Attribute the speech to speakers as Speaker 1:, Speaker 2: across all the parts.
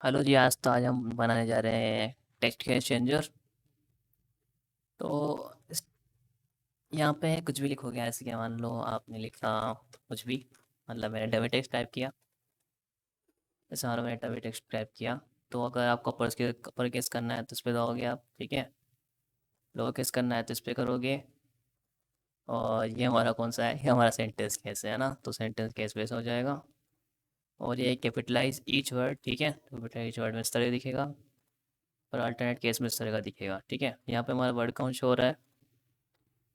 Speaker 1: Hello जी। आज हम बनाने जा रहे हैं टेक्स्ट के एक्सचेंजर। तो इस यहाँ पे कुछ भी लिखोगे, ऐसे कि मान लो आपने लिखा कुछ भी, मतलब मैंने डमी टेक्स्ट टाइप किया। जैसे मान लो मैंने डमी टेक्स्ट टाइप किया, तो अगर आपको अपर केस करना है तो इस पे दोगे आप, ठीक है। लोअर केस करना है तो इस पे करोगे। और ये हमारा कौन सा है, ये हमारा सेंटेंस केस है ना, तो सेंटेंस केस बेस हो जाएगा। और ये कैपिटलाइज ईच वर्ड, ठीक है, कैपिटलाइज ईच वर्ड में इस तरह दिखेगा। और अल्टरनेट केस में इस तरह का दिखेगा, ठीक है। यहाँ पे हमारा वर्ड काउंट शो हो रहा है।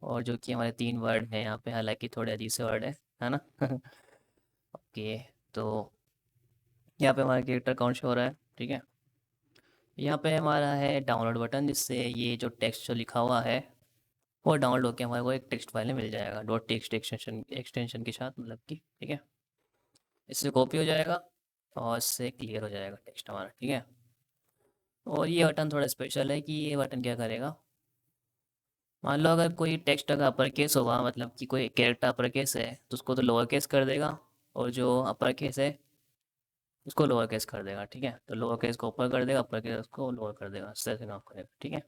Speaker 1: और जो कि हमारे 3 वर्ड हैं यहाँ पे, हालाँकि थोड़े अजीब से वर्ड है ना? ओके। तो यहाँ पे हमारा कैरेक्टर काउंट शो हो रहा है, ठीक है। यहाँ पे हमारा है डाउनलोड बटन, जिससे ये जो टेक्स्ट जो लिखा हुआ है वो डाउनलोड होकर हमारे को एक टेक्स्ट फाइल में मिल जाएगा, डॉट टेक्स्ट एक्सटेंशन एक्सटेंशन के साथ, मतलब कि ठीक है। इससे कॉपी हो जाएगा और इससे क्लियर हो जाएगा टेक्स्ट हमारा, ठीक है। और ये बटन थोड़ा स्पेशल है कि ये बटन क्या करेगा। मान लो अगर कोई टेक्स्ट अगर अपर केस होगा, मतलब कि कोई कैरेक्टर अपर केस है, तो उसको तो लोअर केस कर देगा। और जो अपर केस है उसको लोअर केस कर देगा, ठीक है। तो लोअर केस को ऊपर कर देगा, अपर केस को लोअर कर देगा, इस तरह से काम करेगा, ठीक है।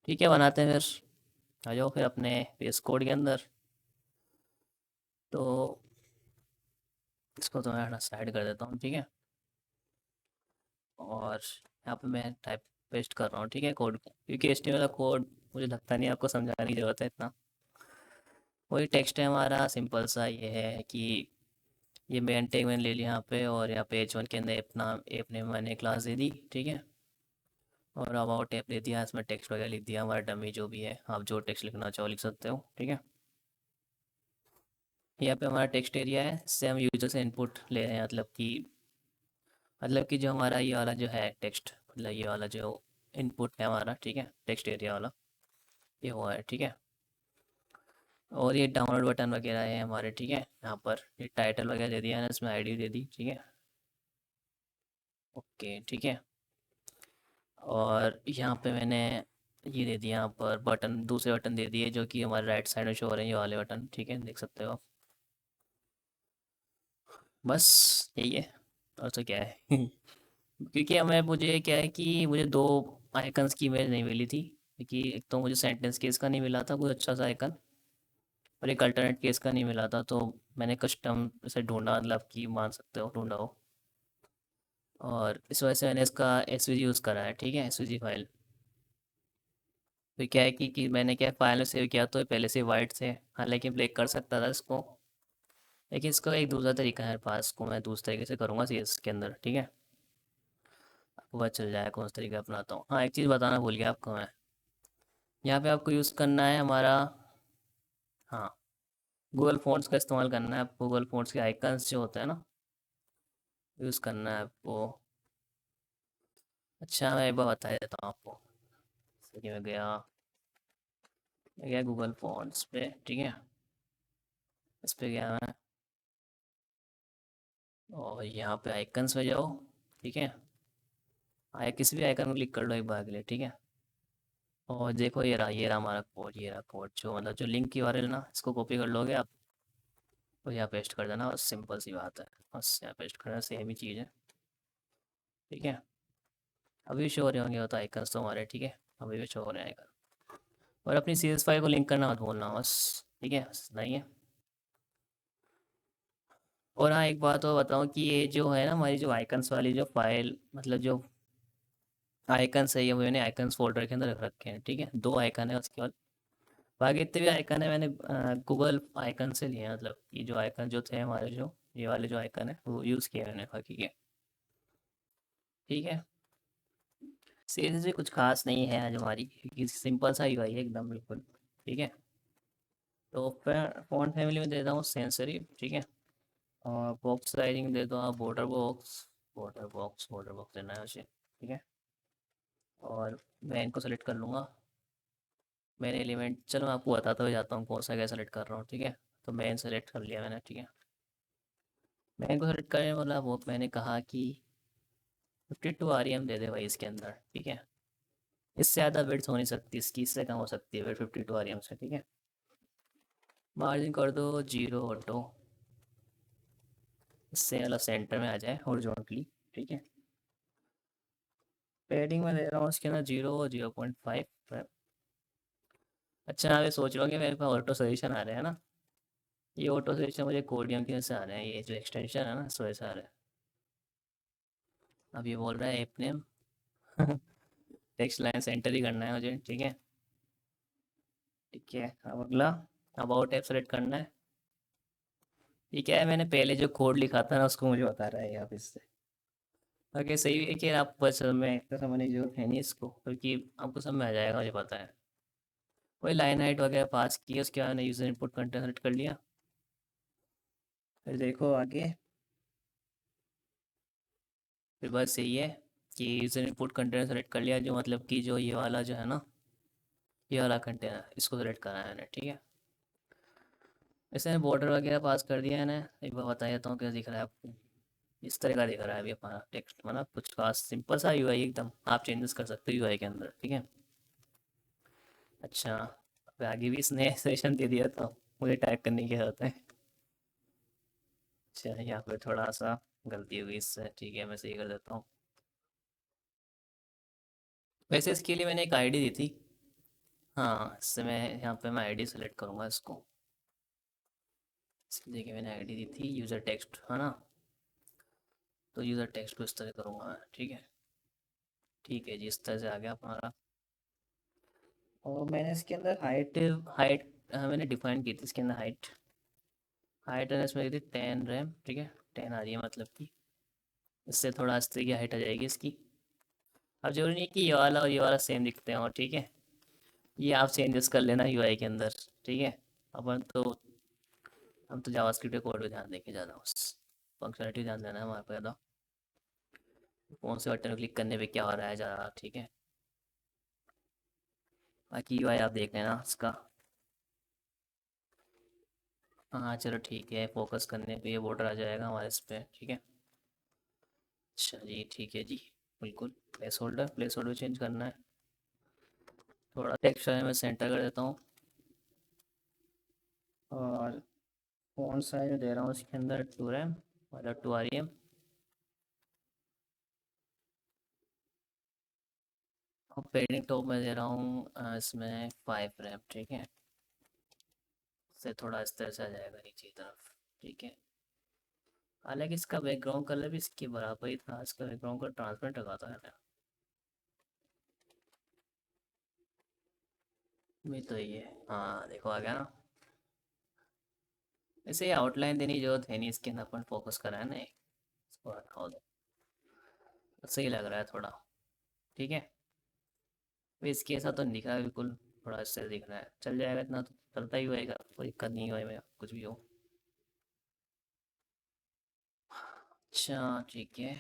Speaker 1: ठीक है, बनाते हैं फिर। आ जाओ फिर अपने बेस कोड के अंदर। तो इसको तो मैं साइड कर देता हूँ, ठीक है। और यहाँ पे मैं टाइप पेस्ट कर रहा हूँ, ठीक है, कोड को, क्योंकि HTML वाला कोड मुझे लगता नहीं आपको समझाने की ज़रूरत है इतना। वही टेक्स्ट है हमारा, सिंपल सा ये है कि ये मेन टैग मैंने ले लिया यहाँ पे, और यहाँ पे H1 के अंदर अपना ऐप ने मैंने क्लास दे दी, ठीक है। और अबाउट ऐप दे दिया, इसमें टेक्स्ट वगैरह लिख दिया, हमारा डमी जो भी है, आप जो टेक्स्ट लिखना चाहो लिख सकते हो, ठीक है। यहाँ पे हमारा टेक्स्ट एरिया है, इससे हम यूजर से इनपुट ले रहे हैं, मतलब कि जो हमारा ये वाला जो है टेक्स्ट, मतलब ये वाला जो इनपुट है हमारा, ठीक है, टेक्स्ट एरिया वाला, ये हुआ है, ठीक है। और ये डाउनलोड बटन वगैरह है हमारे, ठीक है। यहाँ पर ये टाइटल वगैरह दे दिया है ना, इसमें आईडी दे दी, ठीक है। ओके, ठीक है। और यहाँ पे मैंने ये दे दिया, यहाँ पर बटन, दूसरे बटन दे दिए जो कि हमारे राइट साइड में शो हो रहे हैं, ये वाले बटन, ठीक है, देख सकते हो आप। बस यही है, और तो क्या है। क्योंकि हमें मुझे क्या है कि मुझे दो आइकन्स की इमेज नहीं मिली थी, क्योंकि एक तो मुझे सेंटेंस केस का नहीं मिला था कोई अच्छा सा आइकन, और एक अल्टरनेट केस का नहीं मिला था, तो मैंने कस्टम से ढूंढा, मतलब कि मान सकते हो ढूंढा हो। और इस वजह से मैंने इसका एसवीजी यूज़ करा है, ठीक है, एसवीजी फाइल। तो क्या है कि मैंने क्या फाइल में सेव किया तो पहले से वाइट से, हालांकि ब्लैक कर सकता था इसको, लेकिन इसका एक दूसरा तरीका है मेरे पास, को मैं दूसरे तरीके से करूँगा CS के अंदर, ठीक है। आपको पता चल जाएगा कौन सा तरीका अपनाता हूँ। हाँ, एक चीज़ बताना भूल गया आपको मैं, यहाँ पे आपको यूज़ करना है हमारा, हाँ, गूगल फ़ॉन्ट्स का इस्तेमाल करना है आपको। गूगल फ़ॉन्ट्स के आइकन्स जो होते हैं ना, यूज़ करना है आपको। अच्छा, मैं एक बार बता देता हूँ आपको। जैसे कि मैं गया गूगल फ़ॉन्ट्स पे, ठीक है। इस पे गया मैं, और यहाँ पे आइकन्स में जाओ, ठीक है। आया किसी भी आइकन को क्लिक कर लो एक बार के लिए, ठीक है। और देखो ये रहा हमारा कोड, ये रहा कोड, जो मतलब जो लिंक की URL ना, इसको कॉपी कर लोगे आप, और यहाँ पेस्ट कर देना, बस सिंपल सी बात है। बस यहाँ पेस्ट करना, सेम ही चीज़ है, ठीक है। अभी शो हो रहे होंगे वो तो आइकन्स तो हमारे, ठीक है। अभी भी शो हो रहे हैं आइकन। और अपनी CS फाइल को लिंक करना मत भूलना, बस, ठीक है, बस इतना ही है। और हाँ, एक बात और बताऊँ कि ये जो है ना हमारी जो आइकन्स वाली जो फाइल, मतलब जो आइकन्स है, ये मैंने आइकन्स फोल्डर के अंदर रख रखे हैं, ठीक है। 2 आइकन है उसके बाद, बाकी इतने भी आइकन है मैंने गूगल आइकन से लिए हैं, मतलब ये जो आइकन जो थे हमारे, जो ये वाले जो आइकन है वो यूज़ किए मैंने बाकी के, ठीक है। सीरियसली कुछ खास नहीं है आज हमारी, क्योंकि सिंपल सा UI है एकदम, बिल्कुल, ठीक है। तो फॉन्ट फैमिली में देता हूँ सेंसरी, ठीक है। और बॉक्स साइजिंग दे दो आप बॉर्डर बॉक्स देना है उसे, ठीक है। और मैं इनको सेलेक्ट कर लूँगा। मैंने एलिमेंट, चलो मैं आपको बताता हुआ जाता हूँ कौन सा क्या सेलेक्ट कर रहा हूँ, ठीक है। तो मैन सेलेक्ट कर लिया मैंने, ठीक है। मैन को सेलेक्ट करने वाला वो मैंने कहा कि 52 REM दे दे भाई इसके अंदर, ठीक है। इससे ज़्यादा बिट्स हो नहीं सकती इसकी, इससे कम हो सकती है फिर 52 REM से, ठीक है। मार्जिन कर दो 0 ऑटो, इससे मतलब सेंटर में आ जाए हॉरिजॉन्टली, ठीक है। पेडिंग में दे रहा हूँ उसके अंदर 0 और 0.5। अच्छा, मैं सोच रहा हूँ कि मेरे पास ऑटो सजेशन आ रहे हैं ना। ये ऑटो सजेशन मुझे कोडियम की वजह से आ रहे हैं, ये जो एक्सटेंशन है ना इस वजह से आ रहा है। अब ये बोल रहा है app name text line centre ही करना है मुझे, ठीक है। ठीक है, अब अगला अबाउट ऐप सेलेक्ट करना है। ये क्या है, मैंने पहले जो कोड लिखा था ना उसको मुझे बता रहा है यहाँ पे से। ओके, सही है कि आप बस में इतना समझने की जरूरत है नहीं इसको, क्योंकि आपको सब में आ जाएगा, मुझे पता है। कोई लाइन हाइट वगैरह पास की है, उसके बाद यूज़र इनपुट कंटेंट सेलेक्ट कर लिया। फिर देखो आगे, फिर बस यही है कि यूज़र इनपुट कंटेंट सेलेक्ट कर लिया, जो मतलब कि जो ये वाला जो है ना, ये वाला कंटेनर इसको सेलेक्ट करना है मैंने, ठीक है। इसने बॉर्डर वगैरह पास कर दिया है ना। एक बार बता देता हूँ क्या दिख रहा है आपको। इस तरह का दिख रहा है अभी हमारा टेक्स्ट, मतलब कुछ खास सिंपल सा यूआई एकदम, आप चेंजेस कर सकते हो यूआई के अंदर, ठीक है। अच्छा, अब आगे भी इसने सेशन दे दिया था, मुझे टाइप करने की जरूरत है। अच्छा, यहाँ पे थोड़ा सा गलती हुई इससे, ठीक है, मैं सही कर देता हूँ। वैसे इसके लिए मैंने एक आईडी दी थी। हाँ, इससे मैं यहाँ पे मैं आईडी सेलेक्ट करूँगा इसको। इसकी जगह मैंने आईडी दी थी यूज़र टेक्स्ट, है ना। तो यूज़र टेक्स्ट को इस तरह करूँगा मैं, ठीक है। ठीक है जी, इस तरह से आ गया हमारा। और मैंने इसके अंदर हाइट, हाइट मैंने डिफाइन की थी इसके अंदर हाइट। हाइट मैंने इसमें दी थी 10 रैम, ठीक है। 10 आ रही है मतलब कि इससे थोड़ा इस तरह की हाइट आ जाएगी इसकी। अब जरूरी नहीं है कि ये वाला और ये वाला सेम दिखते हो, ठीक है। ये आप चेंजेस कर लेना यूआई के अंदर, ठीक है। अपन तो हम तो जावास्क्रिप्ट के कोड पे ध्यान देंगे ज़्यादा, बस फंक्शनलिटी ध्यान देना है हमारे पे ज़्यादा। कौन से बटन क्लिक करने पे क्या हो रहा है ज़्यादा, ठीक है। बाकी यूआई आप देख लेना इसका। हाँ चलो ठीक है, फोकस करने पे ये बॉर्डर आ जाएगा हमारे इस पे, ठीक है। अच्छा जी, ठीक है जी। बिल्कुल, प्लेस होल्डर चेंज करना है। थोड़ा टेक्सचर मैं सेंटर कर देता हूँ। और फ़ॉन्ट साइज दे रहा हूँ इसके अंदर 2 रैम, मतलब 2 REM। और पेडिंग टॉप में दे रहा हूँ इसमें 5 रैम, ठीक है। इससे थोड़ा इस तरह से आ जाएगा नीचे की तरफ, ठीक है। हालांकि इसका बैकग्राउंड कलर भी इसके बराबर ही था, इसका बैकग्राउंड का ट्रांसपेरेंट लगा था मैंने। भी तो ये, हाँ देखो आ गया ना। ऐसे आउटलाइन देने की जरूरत है नहीं, इसके अंदर अपन फोकस करा है ना, इसको हटाओ दो। सही लग रहा है थोड़ा, ठीक है। तो इसके ऐसा तो नहीं दिख रहा है बिल्कुल, थोड़ा इससे दिख रहा है, चल जाएगा, इतना तो चलता ही होएगा, कोई दिक्कत नहीं होए में कुछ भी हो। अच्छा ठीक है।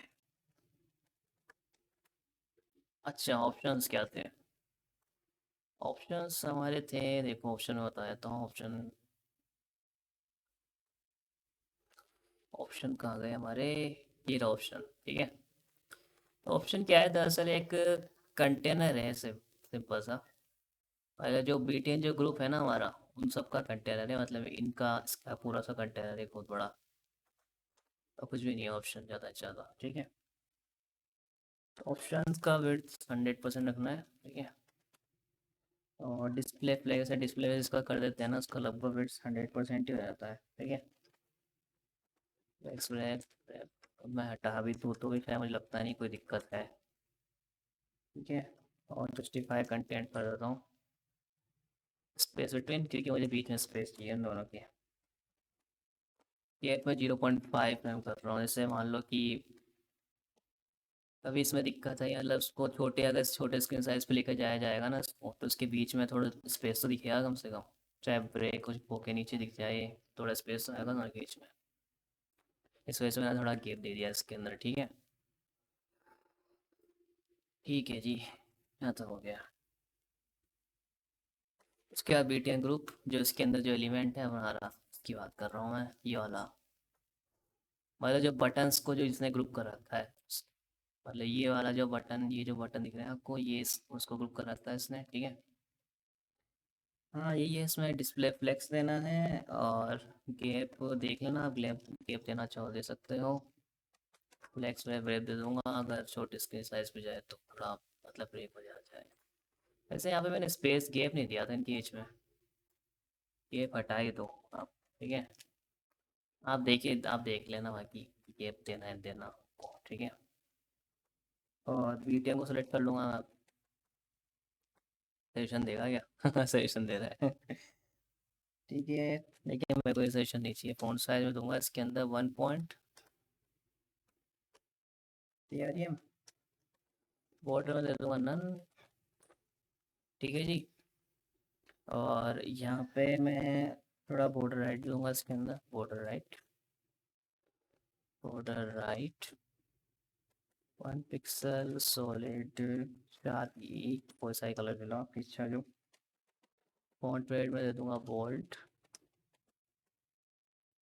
Speaker 1: अच्छा, ऑप्शंस क्या थे। ऑप्शंस हमारे थे, देखो ऑप्शन में बता देता हूँ। ऑप्शन, ऑप्शन कहाँ गए हमारे, ये रहा ऑप्शन, ठीक है। ऑप्शन क्या है, दरअसल एक कंटेनर है, सिंपल सा। अगर जो बीटीएन जो ग्रुप है ना हमारा, उन सब का कंटेनर है, मतलब इनका इसका पूरा सा कंटेनर है बहुत बड़ा। और कुछ भी नहीं है ऑप्शन ज़्यादा से ज़्यादा, ठीक है। ऑप्शन का विड्थ 100% रखना है, ठीक है। और डिस्प्ले फ्लैग से डिस्प्ले इसका कर देते हैं ना, उसका लगभग विड्थ 100% ही हो जाता है, ठीक है। फ्लैग मैं हटा भी दूँ तो भी शायद मुझे लगता नहीं कोई दिक्कत है, ठीक है। और जस्टिफाई कंटेंट कर देता हूँ स्पेस बिटवीन, क्योंकि मुझे बीच में स्पेस चाहिए इन दोनों की। ये मैं 0.5 में कर रहा हूँ, जैसे मान लो कि अभी इसमें दिक्कत है, मतलब उसको छोटे, अगर छोटे स्क्रीन साइज पे लेकर जाया जाएगा ना इसको, तो उसके बीच में थोड़ा स्पेस तो दिखेगा कम से कम। चाहे ब्रेक कुछ के नीचे दिख जाए, थोड़ा स्पेस तो आएगा ना बीच में। इस वजह से मैंने थोड़ा गैप दे दिया इसके अंदर, ठीक है। ठीक है जी, यहाँ तो हो गया। उसके बाद बीटीएन ग्रुप, जो इसके अंदर जो एलिमेंट है हमारा, उसकी बात कर रहा हूँ मैं, ये वाला। मतलब जो बटन्स को जो इसने ग्रुप कर रखा है, मतलब ये वाला जो बटन, ये जो बटन दिख रहे हैं आपको, ये उसको ग्रुप कर रखा है इसने, ठीक है। हाँ यही है, इसमें डिस्प्ले फ्लेक्स देना है, और गैप देख लेना आप, गैप गैप देना चाहो दे सकते हो। फ्लेक्स में ब्रेक दे दूंगा, अगर छोटी स्क्रीन साइज पे जाए तो पूरा मतलब ब्रेक हो जाए। वैसे यहाँ पे मैंने स्पेस गैप नहीं दिया था इनकी एज में, गैप हटा ही दो आप। ठीक है, आप देखिए, आप देख लेना बाकी, गैप देना है देना। ठीक है, और बीटीएम को सेलेक्ट कर लूँगा। आप सजेशन देगा क्या? सजेशन दे रहा है। ठीक है, लेकिन मेरे को ये सजेशन नहीं चाहिए। फ़ॉन्ट साइज में दूंगा इसके अंदर 1 पॉइंट TRM, बॉर्डर में दे दूंगा नन। ठीक है जी, और यहाँ पे मैं थोड़ा बॉर्डर राइट दूंगा इसके अंदर, border right, border right 1 pixel solid 4E, कोई सा ही कलर ले लो आपकी इच्छा जो। फॉन्ट वेट में दे दूंगा बोल्ड।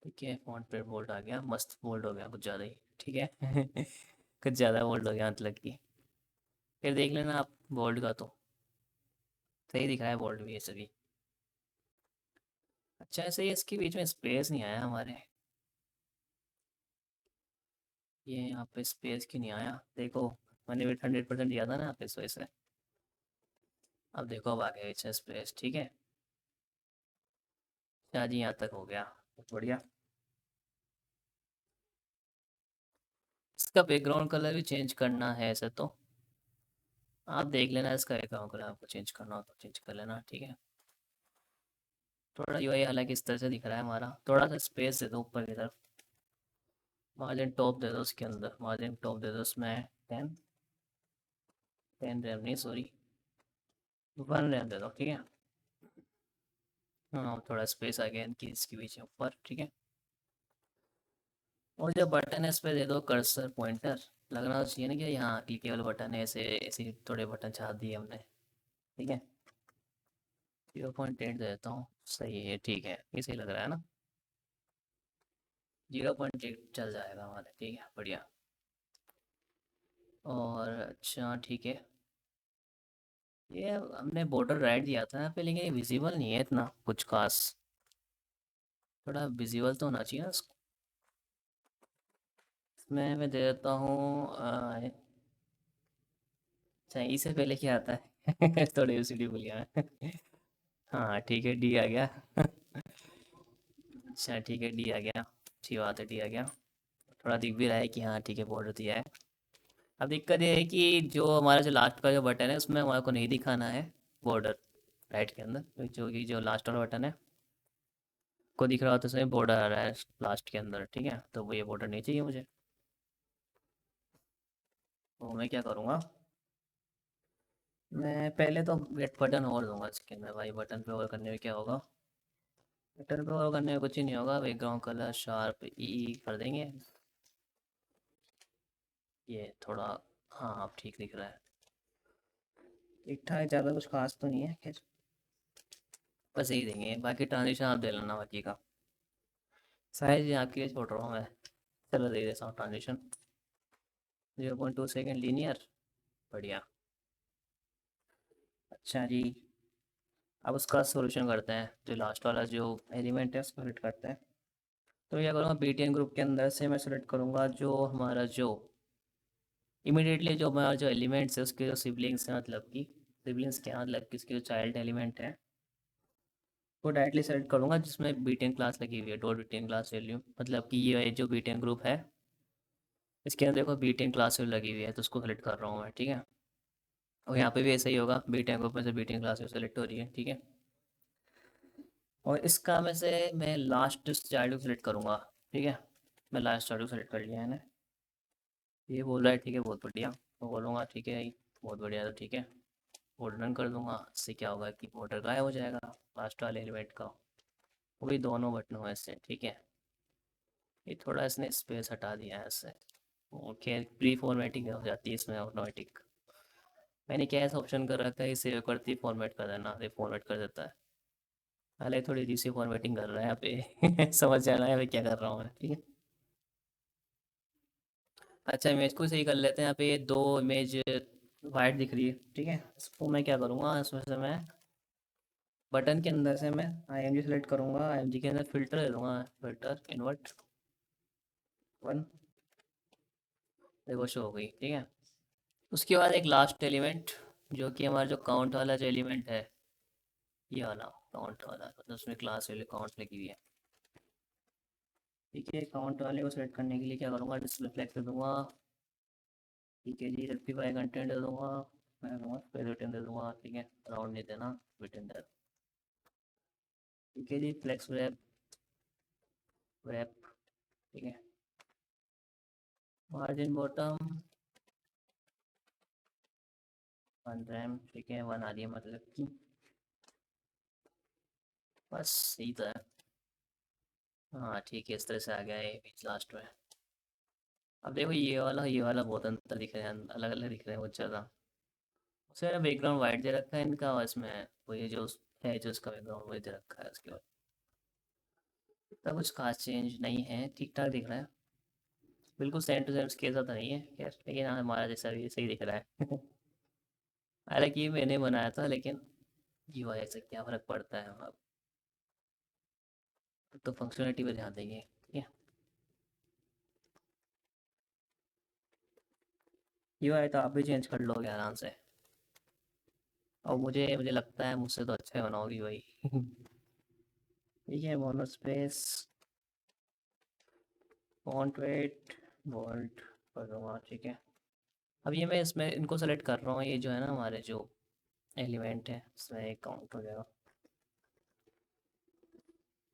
Speaker 1: ठीक है, फॉन्ट वेट बोल्ड आ गया, मस्त बोल्ड हो गया कुछ ज़्यादा ही। ठीक है। कुछ ज़्यादा बोल्ड हो गया मतलब कि, फिर देख लेना आप बोल्ड का तो सही दिख रहा है बोल्ड भी ये सभी। अच्छा, ऐसे ही इसके बीच में स्पेस नहीं आया हमारे, ये यहाँ पे स्पेस क्यों नहीं आया? देखो, मैंने भी 100% दिया था ना आप इस वजह से। अब देखो, अब आ गया अच्छा स्पेस। ठीक है, अच्छा जी, यहाँ तक हो गया, बहुत बढ़िया। इसका बैकग्राउंड कलर भी चेंज करना है ऐसे तो, आप देख लेना इसका बैकग्राउंड कलर, आपको चेंज करना हो तो चेंज कर लेना। ठीक है, थोड़ा यूआई हालांकि इस तरह से दिख रहा है हमारा, थोड़ा सा स्पेस दे दो ऊपर की तरफ। मार्जिन टॉप दे दो उसके अंदर, मार्जिन टॉप दे दो उसमें 10, 10 रैम नहीं सॉरी, 1 रैम दे दो। ठीक है, हाँ थोड़ा स्पेस आ गया इनकी इसके बीच में ऊपर। ठीक है, और जो बटन है इस पर दे दो कर्सर पॉइंटर, लगना तो चाहिए ना कि यहाँ क्लिक वाला बटन है, ऐसे ऐसे थोड़े बटन छाप दिए हमने। ठीक है, 0.8 दे देता हूँ, सही है, ठीक है, ये सही लग रहा है ना? 0.8 चल जाएगा हमारे। ठीक है, बढ़िया। और अच्छा ठीक है, ये हमने बॉर्डर राइट दिया था यहाँ पे, लेकिन ये विजिबल नहीं है इतना कुछ खास, थोड़ा विजिबल तो होना चाहिए ना इसको। इसमें मैं दे देता हूँ अच्छा, ई से पहले क्या आता है? थोड़ी UCD भूल गया मैं। हाँ ठीक है, डी आ गया। अच्छा ठीक है, डी आ गया, अच्छी बात है, डी आ गया। थोड़ा दिख भी रहा है कि हाँ ठीक है, बॉर्डर दिया है। अब दिक्कत ये है कि जो हमारा जो लास्ट का जो बटन है उसमें हमारे को नहीं दिखाना है बॉर्डर, राइट के अंदर, तो जो कि जो लास्ट वाला बटन है को दिख रहा होता है उसमें बॉर्डर आ रहा है लास्ट के अंदर। ठीक है, तो वो ये बॉर्डर नहीं चाहिए मुझे, तो मैं क्या करूँगा, मैं पहले तो गेट बटन और दूंगा इसके अंदर। भाई बटन पे और करने में क्या होगा, बटन पे और करने में कुछ ही नहीं होगा, बैकग्राउंड कलर शार्प ई कर देंगे, ये थोड़ा, हाँ अब ठीक दिख रहा है, ठीक ठाक, ज़्यादा कुछ खास तो नहीं है खैर, बस यही देंगे, बाकी ट्रांजिशन आप दे लेना बाकी का, साइज आपके लिए छोड़ रहा हूँ मैं। चलो दे देता हूँ ट्रांजिशन, 0.2 सेकेंड लीनियर, बढ़िया। अच्छा जी, अब उसका सॉल्यूशन करते हैं, जो लास्ट वाला जो एलिमेंट है उसको सेलेक्ट करते हैं। तो क्या करूँगा, BTN ग्रुप के अंदर से मैं सेलेक्ट करूँगा जो हमारा जो इमीडिएटली जो हमारा जो एलिमेंट्स है उसके जो सिबलिंग्स हैं, मतलब कि सिबलिंग्स क्या मतलब कि उसके जो चाइल्ड एलिमेंट है वो डायरेक्टली सेलेक्ट करूँगा जिसमें बीटेन क्लास लगी हुई है, डॉट बीटेन क्लास वैल्यू, मतलब कि ये जो बीटेन ग्रुप है इसके अंदर देखो बीटेन क्लास वैल्यू लगी हुई है, तो उसको सेलेक्ट कर रहा हूँ मैं। ठीक है, और यहाँ पे भी ऐसा ही होगा, बीटेन ग्रुप में से बीटेन क्लास वैल्यू सेलेक्ट हो रही है। ठीक है, और इसका में से मैं लास्ट चाइल्ड को सेलेक्ट करूँगा। ठीक है, मैं लास्ट चाइल्ड को सेलेक्ट कर लिया है ना, ये बोल रहा है ठीक है बहुत बढ़िया, तो बोलूँगा ठीक है बहुत बढ़िया, तो ठीक है बॉर्डर रन कर दूंगा। इससे क्या होगा कि बॉर्डर गायब हो जाएगा लास्ट वाले एलिमेंट का, वो भी दोनों बटनों में से। ठीक है, ये थोड़ा इसने स्पेस हटा दिया है इससे, ओके, प्री फॉर्मेटिंग हो जाती है इसमें ऑटोमेटिक। मैंने क्या ऐसा ऑप्शन कर रखा है, इसे करती फॉर्मेट कर देना, ये फॉर्मेट कर देता है। हालांकि थोड़ी रीसी फॉर्मेटिंग कर रहा है यहाँ पे। समझ जाना है मैं क्या कर रहा हूँ। ठीक है, अच्छा इमेज को सही कर लेते हैं। यहाँ पे ये दो इमेज वाइट दिख रही है। ठीक है, इसको मैं क्या करूँगा, इसमें से मैं बटन के अंदर से मैं IMG सेलेक्ट करूँगा, IMG के अंदर फिल्टर ले लूँगा, फिल्टर इन्वर्ट 1, देखो शो हो गई, ठीक है। उसके बाद एक लास्ट एलिमेंट, जो कि हमारा जो काउंट वाला जो एलिमेंट है, ये वाला काउंट वाला, मतलब उसमें क्लास वैल्यू काउंट लगी हुई है। ठीक है, काउंट वाले को सेलेक्ट करने के लिए क्या करूँगा, डिस्प्ले फ्लैग कर दूंगा। ठीक है जी, रेक्टिफाई कंटेंट दे दूंगा। मैं दूंगा फिर रिटर्न दे दूंगा, ठीक है, राउंड नहीं देना, रिटर्न दे। ठीक है जी, फ्लेक्स रैप, रैप, ठीक है। मार्जिन बॉटम 1 रैम, ठीक है, 1 आ रही है मतलब कि, बस यही तो है। हाँ ठीक है, इस तरह से आ गया है बीच लास्ट में। अब देखो ये वाला बहुत अंतर दिख रहे हैं, अलग अलग दिख रहे हैं बहुत ज़्यादा। उससे बैकग्राउंड वाइट दे रखा है इनका, और इसमें वो ये जो है जो उसका बैकग्राउंड वही दे रखा है उसके बाद। इतना कुछ खास चेंज नहीं है, ठीक ठाक दिख रहा है। बिल्कुल सेम टू सेम इसके साथ नहीं है खैर, लेकिन हाँ हमारा जैसा भी सही दिख रहा है। हालांकि ये मैंने बनाया था, लेकिन यूआई से क्या फ़र्क पड़ता है, अब तो फंक्शनलिटी पे ध्यान देंगे, ठीक है। यूआई तो आप भी चेंज कर लोगे आराम से, और मुझे मुझे लगता है मुझसे तो अच्छा ही बनाओगी भाई। ठीक है, mono space, font weight, bolt कर दूंगा, ठीक है। अब ये मैं इसमें इनको सेलेक्ट कर रहा हूँ, ये जो है ना हमारे जो एलिमेंट है इसमें एक काउंट हो जाएगा।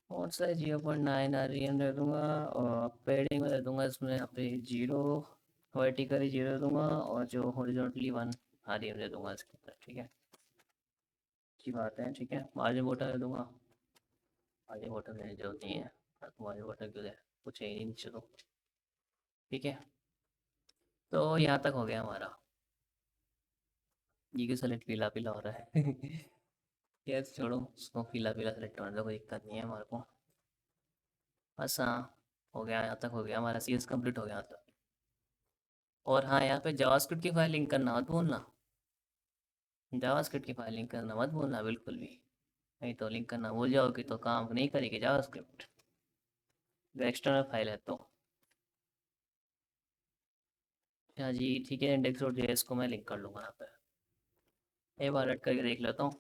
Speaker 1: फॉन्ट साइज 0.9 आरईएम दे दूंगा, और पेडिंग में दे दूंगा इसमें यहाँ पे 0, वर्टिकली 0 दूंगा, और जो हॉरिजॉन्टली 1 आरईएम दे दूंगा इसके अंदर, ठीक है। अच्छी बात है, ठीक है, मार्जिन बॉर्डर दे दूंगा। मार्जिन बॉर्डर देने की जरूरत नहीं है, मार्जिन बॉर्डर क्यों दे, कुछ है ही नहीं नीचे तो, ठीक है। तो यहाँ तक हो गया हमारा। ये क्यों सेलेक्ट पीला पीला हो रहा है। यार छोड़ो उसको, पीला पीला सेलेक्ट करने दो, कोई दिक्कत नहीं है हमारे को। बस हाँ, हो गया, यहाँ तक हो गया हमारा, सीएस कंप्लीट हो गया यहाँ तक। और हाँ, यहाँ पे जावास्क्रिप्ट की फाइल लिंक करना मत भूलना। जावास्क्रिप्ट की फाइल लिंक करना मत भूलना बिल्कुल भी, नहीं तो लिंक करना भूल जाओगे तो काम नहीं करेगी जावास्क्रिप्ट, जो एक्सटर्नल फाइल है तो। हाँ जी ठीक है, इंडेक्स डॉट जेएस को मैं लिंक कर लूँगा यहाँ पे। एक बार रट करके देख लेता हूँ,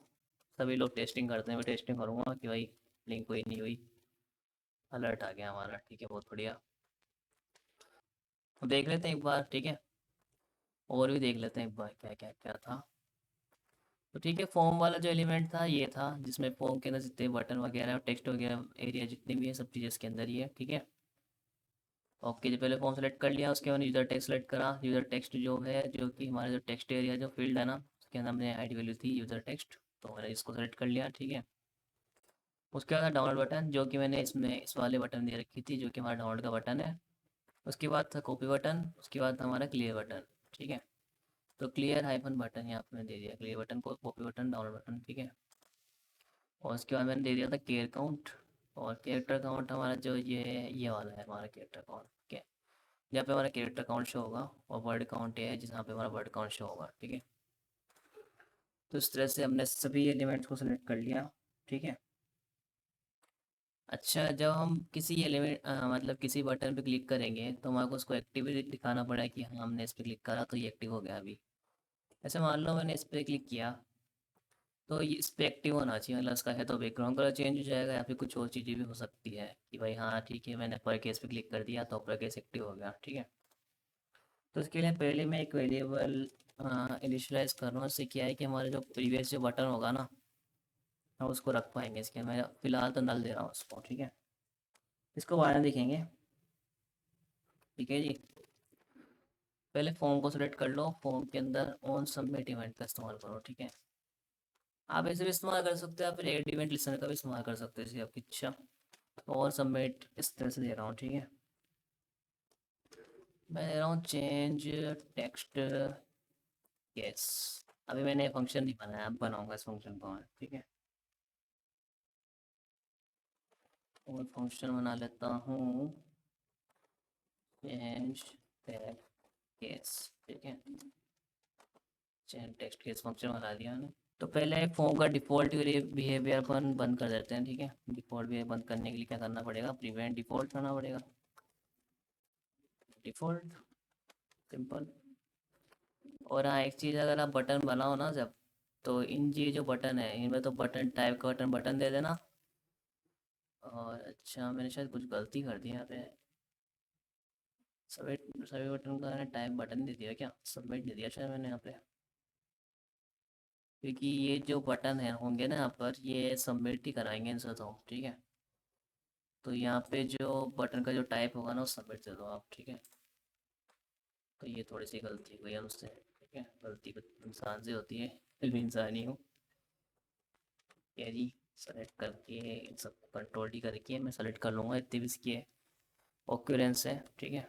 Speaker 1: सभी लोग टेस्टिंग करते हैं, मैं टेस्टिंग करूँगा कि भाई लिंक हुई नहीं हुई। अलर्ट आ गया हमारा, ठीक है, बहुत बढ़िया। तो देख लेते हैं एक बार, ठीक है, और भी देख लेते हैं एक बार क्या क्या क्या था। तो ठीक है, फॉर्म वाला जो एलिमेंट था ये था, जिसमें फॉर्म के अंदर जितने बटन वगैरह टेक्स्ट वगैरह एरिया जितने भी है सब चीज़ें इसके अंदर ही है, ठीक है। ओके जी, पहले फॉर्म सेलेक्ट कर लिया, उसके बाद यूज़र टेक्स्ट सेलेक्ट करा। यूज़र टेक्स्ट जो है, जो कि हमारा जो टेक्स्ट एरिया जो फील्ड है ना, उसके अंदर हमने आईडी वैल्यू थी यूज़र टेक्स्ट, तो मैंने इसको सेलेक्ट कर लिया, ठीक है। उसके बाद डाउनलोड बटन, जो कि मैंने इसमें इस वाले बटन दे रखी थी, जो कि हमारा डाउनलोड का बटन है। उसके बाद था कॉपी बटन, उसके बाद था हमारा क्लियर बटन, ठीक है। तो क्लियर हाइफन बटन यहाँ पे मैंने दे दिया, क्लियर बटन को, कॉपी बटन, डाउनलोड बटन, ठीक है। और उसके बाद मैंने दे दिया था केयर काउंट, और कैरेक्टर काउंट हमारा जो ये वाला है हमारा कैरेक्टर काउंट, ठीक है। जहाँ पे हमारा कैरेक्टर काउंट शो होगा, और वर्ड काउंट ये है जहाँ पे हमारा वर्ड काउंट शो होगा, ठीक है। तो इस तरह से हमने सभी एलिमेंट्स को सेलेक्ट कर लिया, ठीक है। अच्छा, जब हम किसी एलिमेंट मतलब किसी बटन पे क्लिक करेंगे तो हमारे को उसको एक्टिव दिखाना पड़ेगा कि हाँ हमने इस पर क्लिक करा तो ये एक्टिव हो गया अभी। ऐसे मान लो मैंने इस पर क्लिक किया, तो ये इस पे एक्टिव होना चाहिए, मतलब इसका है तो बैकग्राउंड कलर चेंज हो जाएगा, या फिर कुछ और चीज़ें भी हो सकती है कि भाई हाँ ठीक है मैंने अपर केस पे क्लिक कर दिया तो अपर केस एक्टिव हो गया, ठीक है। तो इसके लिए पहले मैं एक वेरिएबल इनिशियलाइज कर रहा हूँ, इससे क्या है कि हमारा जो प्रीवियस जो बटन होगा ना, हम उसको रख पाएंगे। इसके मैं फ़िलहाल तो नल दे रहा हूँ उसको, ठीक है। इसको बाद में देखेंगे, ठीक है जी। पहले फॉर्म को सेलेक्ट कर लो, फॉर्म के अंदर ऑन सबमिट इवेंट का इस्तेमाल करो, ठीक है। आप ऐसे भी इस्तेमाल कर सकते हो, या फिर एड इवेंट लिस्टनर का भी इस्तेमाल कर सकते हो, जैसे आपकी इच्छा। और सबमिट इस तरह से दे रहा हूँ, ठीक है। मैं दे रहा हूँ चेंज टेक्स्ट यस। अभी मैंने फंक्शन नहीं बनाया, अब बनाऊंगा इस फंक्शन को मैं, ठीक है। और फंक्शन बना लेता हूँ चेंज टेक्स्ट केस, ठीक है। चेंज टेक्स्ट केस फंक्शन बना दिया मैंने। तो पहले फॉर्म का डिफ़ॉल्ट बिहेवियर अपन बंद कर देते हैं, ठीक है। डिफ़ॉल्ट बिहेवियर बंद करने के लिए क्या करना पड़ेगा, प्रिवेंट डिफ़ॉल्ट करना पड़ेगा। Default simple. और हाँ, एक चीज़, अगर आप बटन बनाओ ना जब, तो इन ये जो बटन है इनमें तो बटन टाइप का बटन बटन दे देना। और अच्छा, मैंने शायद कुछ गलती कर दी यहाँ पे। सबमिट, सभी बटन का मैंने टाइप बटन दे दिया क्या, सबमिट दे दिया शायद मैंने यहाँ पे। क्योंकि ये जो बटन है होंगे ना यहाँ पर, ये सबमिट ही कराएंगे इनसे तो, ठीक है। तो यहाँ पे जो बटन का जो टाइप होगा ना वो सबमिट दे दो आप, ठीक है। तो ये थोड़ी सी गलती हुई हमसे, ठीक है। गलती इंसान से होती है, फिर भी इंसान ही हूँ। क्या जी, सेलेक्ट करके इन सब कंट्रोल डी करके मैं सेलेक्ट कर लूँगा इतनी भी इसकी ऑक्यूरेंस है, ठीक है।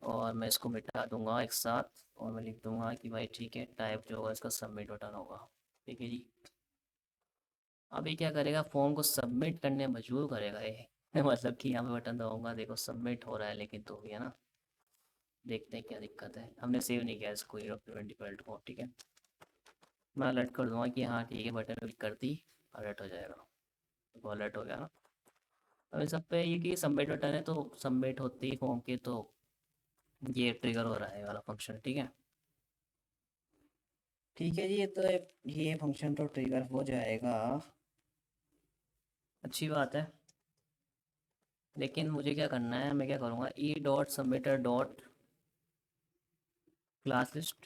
Speaker 1: और मैं इसको मिटा दूंगा एक साथ, और मैं लिख दूंगा कि भाई ठीक है, टाइप जो होगा इसका सबमिट बटन होगा, ठीक है जी। अब ये क्या करेगा, फॉर्म को सबमिट करने मजबूर करेगा ये मतलब कि यहाँ पे बटन दबाऊंगा, देखो सबमिट हो रहा है, लेकिन तो भी है ना। देखते हैं क्या दिक्कत है, हमने सेव नहीं किया इसको ये डॉक्यूमेंट डिफॉल्ट को, ठीक है। मैं अलर्ट कर दूंगा कि हाँ ठीक है, बटन क्लिक कर दी, अलर्ट हो जाएगा। तो अलर्ट हो गया ना। अब इस सब पे ये कि सबमिट बटन है, तो सबमिट होते ही फॉर्म के, तो ये ट्रिगर हो रहा है वाला फंक्शन, ठीक है। ठीक है जी, ये फंक्शन तो ट्रिगर हो जाएगा, अच्छी बात है। लेकिन मुझे क्या करना है, मैं क्या करूँगा, E dot submitter dot class list,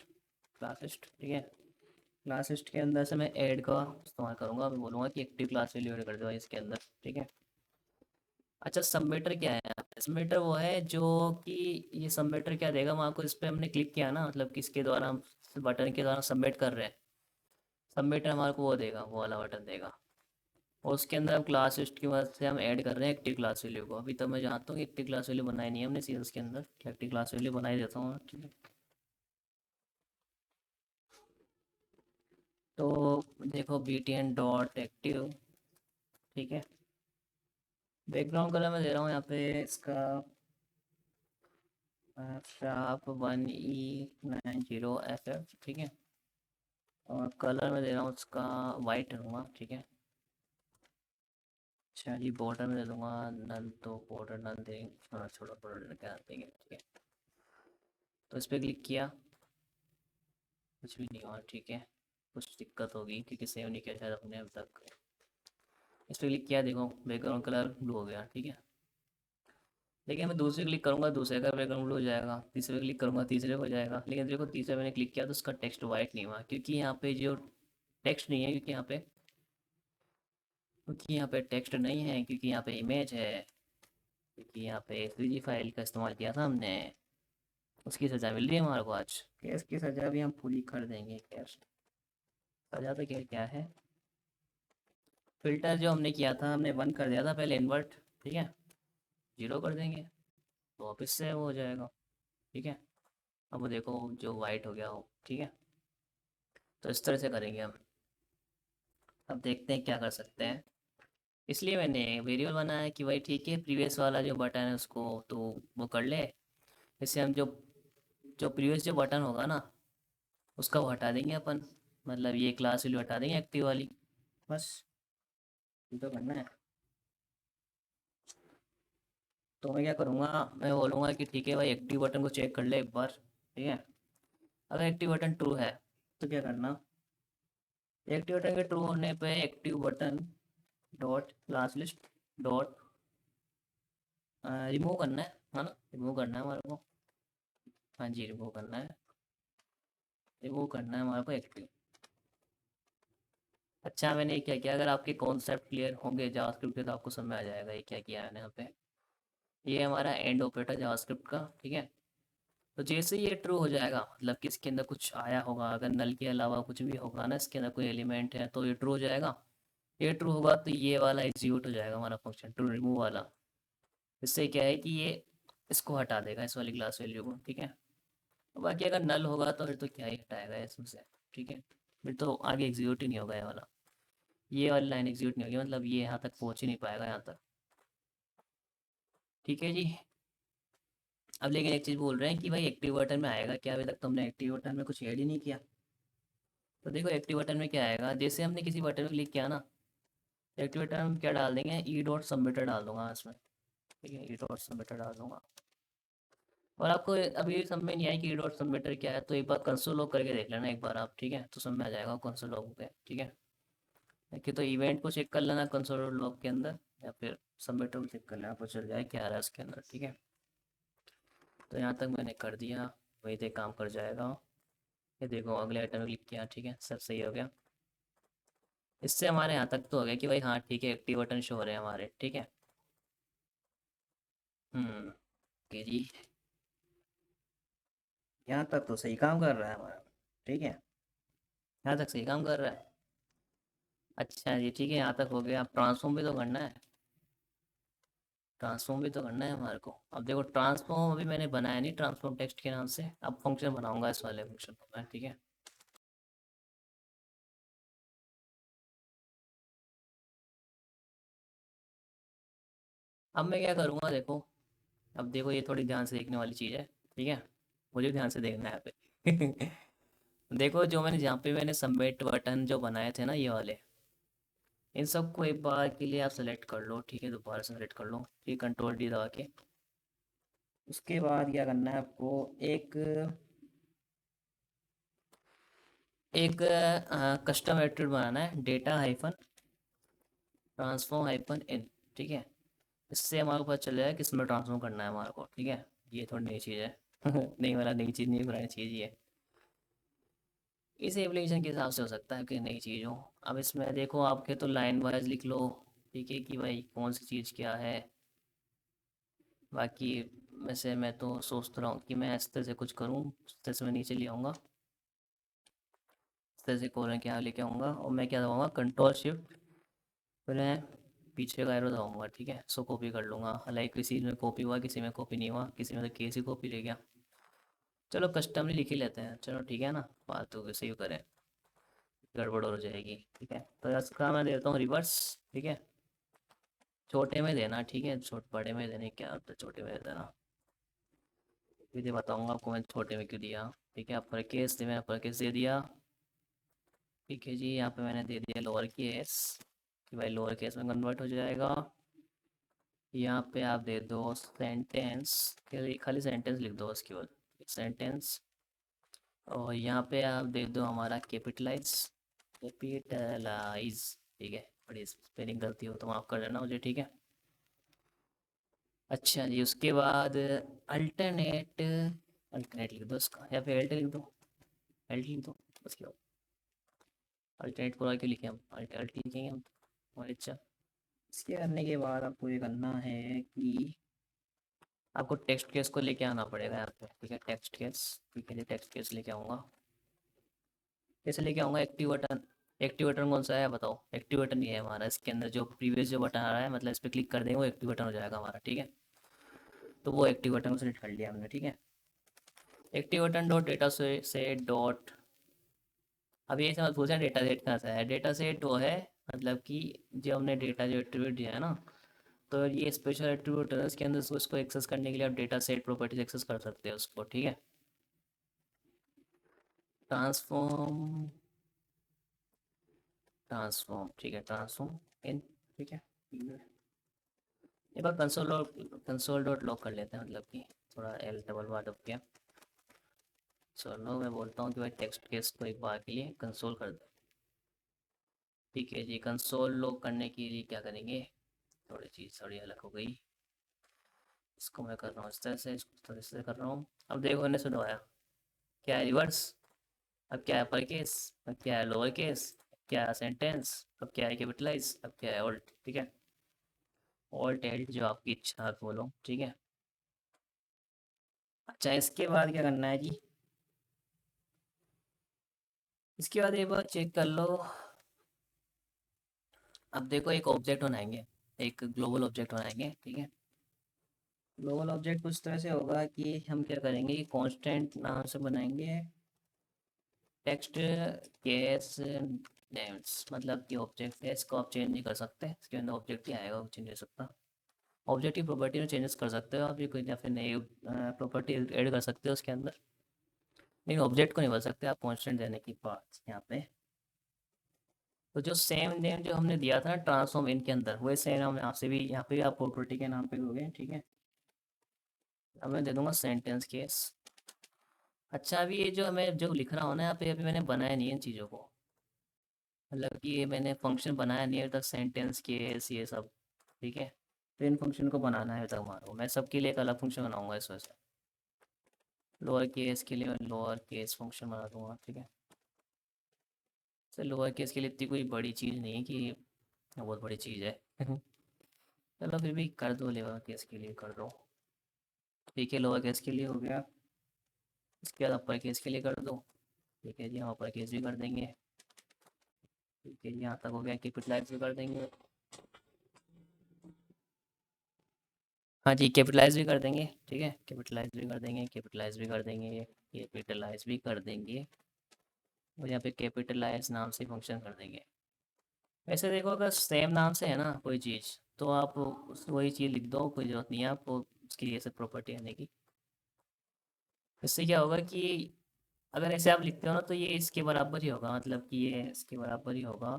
Speaker 1: class list, ठीक है। क्लास लिस्ट के अंदर से मैं ऐड का इस्तेमाल करूँगा, मैं बोलूँगा कि एक्टिव क्लास वैल्यू ऐड कर दो इसके अंदर, ठीक है। अच्छा, सबमिटर क्या है, सबमिटर वो है जो कि, ये सबमिटर क्या देगा, वहाँ को इस पर हमने क्लिक किया ना, मतलब किसके द्वारा हम बटन के द्वारा सबमिट कर रहे हैं, सबमिटर हमारे को वो देगा, वो वाला बटन देगा। और उसके अंदर हम क्लास लिस्ट की मदद से हम ऐड कर रहे हैं एक्टिव क्लास वैल्यू को। अभी तो मैं जानता हूँ कि एक्टिव क्लास वैल्यू बनाई नहीं है हमने सीएस के अंदर, एक्टिव क्लास वैल्यू बनाई देता हूँ, ठीक है। तो देखो B T N dot active, ठीक है। बैकग्राउंड कलर मैं दे रहा हूँ यहाँ पे इसका शार्प 1E90FF, ठीक है। और कलर में दे रहा हूँ उसका वाइट दूंगा, ठीक है। अच्छा जी, बॉर्डर में दे दूंगा नल, तो बॉर्डर नल देंगे, छोटा छोटा बॉर्डर क्या देंगे, ठीक है। तो इस पर क्लिक किया, कुछ भी नहीं हुआ, ठीक है। कुछ दिक्कत होगी क्योंकि सेव नहीं किया शायद अपने अब तक। इस पर क्लिक किया, देखो बैकग्राउंड कलर ब्लू हो गया, ठीक है। लेकिन मैं दूसरे क्लिक करूंगा, दूसरे का बैकग्राउंड ब्लू हो जाएगा, तीसरे क्लिक करूंगा, तीसरे हो जाएगा। लेकिन देखो तीसरे मैंने क्लिक किया तो उसका टेक्स्ट वाइट नहीं हुआ, क्योंकि यहाँ पे जो टेक्स्ट नहीं है, क्योंकि यहाँ पे टेक्स्ट नहीं है, क्योंकि यहाँ पे इमेज है, क्योंकि यहाँ पे एसवीजी फाइल का इस्तेमाल किया था हमने। उसकी सज़ा मिल रही है हमारे को आज, केस की सज़ा भी हम पूरी कर देंगे। खैर, सज़ा तो क्या क्या है, फिल्टर जो हमने किया था, हमने 1 कर दिया था पहले इन्वर्ट, ठीक है। 0 कर देंगे तो वापस से वो हो जाएगा, ठीक है। अब वो देखो जो वाइट हो गया हो, ठीक है। तो इस तरह से करेंगे हम। अब देखते हैं क्या कर सकते हैं। इसलिए मैंने वेरिएबल बनाया कि भाई ठीक है, प्रीवियस वाला जो बटन है उसको तो वो कर ले। इससे हम जो जो प्रीवियस जो बटन होगा ना, उसका वो हटा देंगे अपन, मतलब ये क्लास वैल्यू हटा देंगे एक्टिव वाली, बस ये तो करना है। तो मैं क्या करूँगा, मैं बोलूँगा कि ठीक है भाई, एक्टिव बटन को चेक कर ले एक बार, ठीक है। अगर एक्टिव बटन ट्रू है तो क्या करना, एक्टिव बटन के ट्रू होने पे active button dot class list dot remove करना है ना, रिमूव करना है हमारे को। हाँ जी, रिमूव करना है, रिमूव करना है हमारे को एक्टिव। अच्छा, मैंने क्या किया, अगर आपके कॉन्सेप्ट क्लियर होंगे जावास्क्रिप्ट के तो आपको समझ आ जाएगा ये क्या किया मैंने यहाँ पे। ये हमारा एंड ऑपरेटर जावास्क्रिप्ट का, ठीक है। तो जैसे ही ये ट्रू हो जाएगा, मतलब कि इसके अंदर कुछ आया होगा, अगर नल के अलावा कुछ भी होगा ना इसके अंदर कोई एलिमेंट है, तो ये ट्रू हो जाएगा। ये ट्रू होगा तो ये वाला एग्जीक्यूट हो जाएगा हमारा फंक्शन ट्रू रिमूव वाला। इससे क्या है कि ये इसको हटा देगा, इस वाली क्लास वैल्यू को, ठीक है। और बाकी अगर नल होगा तो फिर तो क्या ही हटाएगा इसमें से, ठीक है। फिर तो आगे एग्जीक्यूट ही नहीं होगा ये वाला, ये वाली लाइन एग्जीक्यूट नहीं होगी, मतलब ये यहाँ तक पहुँच ही नहीं पाएगा यहाँ तक, ठीक है जी। अब लेकिन एक चीज़ बोल रहे हैं कि भाई एक्टिव बटन में आएगा क्या, अभी तक तो हमने एक्टिव बटन में कुछ ऐड ही नहीं किया। तो देखो एक्टिव बटन में क्या आएगा, जैसे हमने किसी बटन में क्लिक किया ना, एक्टिव बटन में क्या डाल देंगे, ई डॉट सबमिटर डाल दूंगा इसमें, ठीक है। ई डॉट सबमिटर डाल दूंगा, और आपको अभी समझ में नहीं आया कि डॉट सबमिटर क्या है, तो एक बार कंसोल लॉग करके देख लेना एक बार आप, ठीक है, तो समझ में आ जाएगा कंसोल लॉग पे, ठीक है। कि तो इवेंट को चेक कर लेना कंसोल लॉग के अंदर, या फिर सबमिटर को चेक कर लेना, आपको चल जाए क्या आ रहा है उसके अंदर, ठीक है। तो यहाँ तक मैंने कर दिया, वही तक काम कर जाएगा। ये देखो अगले आइटम में क्लिक किया, ठीक है, सब सही हो गया। इससे हमारे यहाँ तक तो हो गया कि भाई हाँ ठीक है, एक्टिव बटन शो हो रहे हैं हमारे, ठीक है। ओके जी, यहाँ तक तो सही काम कर रहा है हमारा, ठीक है, यहाँ तक सही काम कर रहा है। अच्छा जी, ठीक है, यहाँ तक हो गया। अब ट्रांसफॉर्म भी तो करना है, ट्रांसफॉर्म भी तो करना है हमारे को। अब देखो ट्रांसफॉर्म अभी मैंने बनाया नहीं ट्रांसफॉर्म टेक्स्ट के नाम से, अब फंक्शन बनाऊंगा इस वाले फंक्शन को मैं, ठीक है। अब मैं क्या करूँगा देखो, अब देखो ये थोड़ी ध्यान से देखने वाली चीज़ है, ठीक है, मुझे ध्यान से देखना है यहाँ पे। देखो जो मैंने जहाँ पे मैंने सबमिट बटन जो बनाए थे ना ये वाले, इन सबको एक बार के लिए आप सेलेक्ट कर लो, ठीक है, दोबारा से सेलेक्ट कर लो, ठीक, कंट्रोल डी दबा के। उसके बाद क्या करना है आपको, एक एक कस्टम एट्रीब्यूट बनाना है, data hyphen transform hyphen in, ठीक है। इससे हमारे को पता चल जाएगा किस में ट्रांसफॉर्म करना है हमारे को, ठीक है। ये थोड़ी नई चीज़ है। नहीं वाला नई चीज़ नहीं, पुरानी चीज़ ही है। इस एप्लीकेशन के हिसाब से हो सकता है कि नई चीज़ हो। अब इसमें देखो आपके तो लाइन वाइज लिख लो, ठीक है, कि भाई कौन सी चीज़ क्या है। बाकी वैसे मैं तो सोच रहा हूँ कि मैं इस तरह से कुछ करूँ, इस तरह से मैं नीचे ले आऊँगा, इस तरह से कोलन के यहाँ लेके आऊँगा, और मैं क्या दबाऊँगा, कंट्रोल शिफ्ट, फिर मैं पीछे का एरो दबाऊँगा, ठीक है, सो कॉपी कर लूँगा। लाइक किसी में कॉपी हुआ, किसी में कॉपी नहीं हुआ, किसी में तो केस ही कॉपी ले गया। चलो कस्टमली लिख ही लेते हैं, चलो ठीक है ना, फालतू के सेव करें, गड़बड़ हो जाएगी, ठीक है। तो इसका मैं देता हूँ रिवर्स, ठीक है, छोटे में देना, ठीक है, बड़े में देने क्या होता है, छोटे में दे देना। फिर बताऊंगा आपको मैं छोटे में क्यों दिया, ठीक है। अपर केस मैंने अपर केस दे दिया, ठीक है जी। यहाँ पे मैंने दे दिया लोअर केस, कि भाई लोअर केस में कन्वर्ट हो जाएगा। यहाँ पे आप दे दो सेंटेंस के लिए, खाली सेंटेंस लिख दो उसके बाद, सेंटेंस। और यहाँ पे आप दे दो हमारा कैपिटलाइज, कैपिटलाइज, ठीक है। बड़ी स्पेलिंग गलती हो तो माफ़ कर देना मुझे, ठीक है। अच्छा जी, उसके बाद अल्टरनेट, अल्टरनेट लिख दो इसका, या फिर एल्ट लिख दो, एल्ट लिख दो। उसके बाद अल्टरनेट पूरा क्यों लिखे हम, अल्ट अल्ट लिखेंगे हम, और अच्छा। इसके करने के बाद आपको ये करना है कि आपको टेक्स्ट केस को लेके आना पड़ेगा यहाँ पे, ठीक है, टेक्स्ट केस, ठीक है जी, टेक्स्ट केस लेके आऊँगा। कैसे लेके आऊँगा, एक्टिव बटन, एक्टिव बटन कौन सा है बताओ, एक्टिव बटन ये है हमारा, इसके अंदर जो प्रीवियस जो बटन आ रहा है, मतलब इस पर क्लिक कर देंगे वो एक्टिव बटन हो जाएगा हमारा, ठीक है। तो वो एक्टिव बटन को सेलेक्ट कर लिया हमने, ठीक है। एक्टिव बटन डॉट डेटा से डॉट, अब ये समझ पूछा डेटा सेट कहाँ से है, डेटा सेट वो है, मतलब कि जो हमने डेटा जो एट्रीब्यूट दिया है ना, तो ये स्पेशल एट्रीब्यूट है, इसके अंदर उसको एक्सेस करने के लिए आप डेटा सेट प्रॉपर्टीज एक्सेस कर सकते हैं उसको, ठीक है। ट्रांसफॉर्म, ट्रांसफॉर्म, ठीक है, ट्रांसफॉर्म इन, ठीक है। एक बार कंसोल डॉट लॉग कर लेते हैं, मतलब कि थोड़ा एल डबल बार दब गया। चलो मैं बोलता हूँ कि भाई टेक्स्ट केस को एक बार के लिए कंसोल कर दो, ठीक है जी। कंसोल लॉग करने के लिए क्या करेंगे, थोड़ी चीज़ थोड़ी अलग हो गई, इसको मैं कर रहा हूँ इस तरह से, इसको इस तरह से कर रहा हूँ। अब देखो मैंने सुनवाया, क्या है रिवर्स, अब क्या है अपर केस, अब क्या है लोअर केस, क्या है सेंटेंस, अब क्या है कैपिटलाइज, अब क्या है ऑल्ट, ठीक है। ऑल्ट एल्ट जो आपकी इच्छा आप बोलो, ठीक है। अच्छा इसके बाद क्या करना है जी, इसके बाद एक बार चेक कर लो। अब देखो एक ऑब्जेक्ट बनाएंगे, एक ग्लोबल ऑब्जेक्ट बनाएंगे, ठीक है। ग्लोबल ऑब्जेक्ट कुछ तरह से होगा कि हम क्या करेंगे कि कांस्टेंट नाम से बनाएंगे, टेक्स्ट केस नेम्स, मतलब कि ऑब्जेक्ट है, इसको आप चेंज नहीं कर सकते, इसके अंदर ऑब्जेक्ट ही आएगा, वो चेंज नहीं हो सकता। ऑब्जेक्ट की प्रॉपर्टी में चेंजेस कर सकते हो आप, ये कोई या फिर नई प्रॉपर्टी ऐड कर सकते हो उसके अंदर, लेकिन ऑब्जेक्ट को नहीं बदल सकते आप कांस्टेंट देने की बात यहाँ पे। तो जो सेम नेम जो हमने दिया था ना ट्रांसफॉर्म इन के अंदर, वही सेम हम आपसे भी यहाँ पे भी आप प्रॉपर्टी के नाम पे दोगे, ठीक है। अब मैं दे दूंगा सेंटेंस केस। अच्छा, अभी ये जो मैं जो लिख रहा हूँ ना यहाँ पे, अभी मैंने बनाया नहीं है इन चीज़ों को। मतलब कि ये मैंने फंक्शन बनाया नहीं है अभी तक, सेंटेंस केस ये सब। ठीक है, तो इन फंक्शन को बनाना है अभी तक हमारे को। मैं सबके लिए एक अलग फंक्शन बनाऊंगा इस वजह से। लोअर केस के लिए मैं लोअर केस फंक्शन बना दूंगा। ठीक है, सर लोअर केस के लिए इतनी कोई बड़ी चीज़ नहीं है कि बहुत बड़ी चीज़ है। चलो फिर भी कर दो, लोअर केस के लिए कर दो। ठीक है, लोअर केस के लिए हो गया। इसके बाद अपर केस के लिए कर दो। ठीक है जी, हम अपर केस भी कर देंगे। ठीक है जी, यहाँ तक हो गया। कैपिटलाइज भी कर देंगे। हाँ जी, कैपिटलाइज भी कर देंगे। ठीक है, कैपिटलाइज भी कर देंगे, कैपिटलाइज भी कर देंगे, कैपिटलाइज भी कर देंगे। और यहाँ पे कैपिटलाइज नाम से फंक्शन कर देंगे। वैसे देखो, अगर सेम नाम से है ना कोई चीज़, तो आप वही चीज़ लिख दो, कोई ज़रूरत नहीं है आपको उसकी ये सब प्रॉपर्टी आने की। इससे क्या होगा कि अगर ऐसे आप लिखते हो ना, तो ये इसके बराबर ही होगा। मतलब कि ये इसके बराबर ही होगा।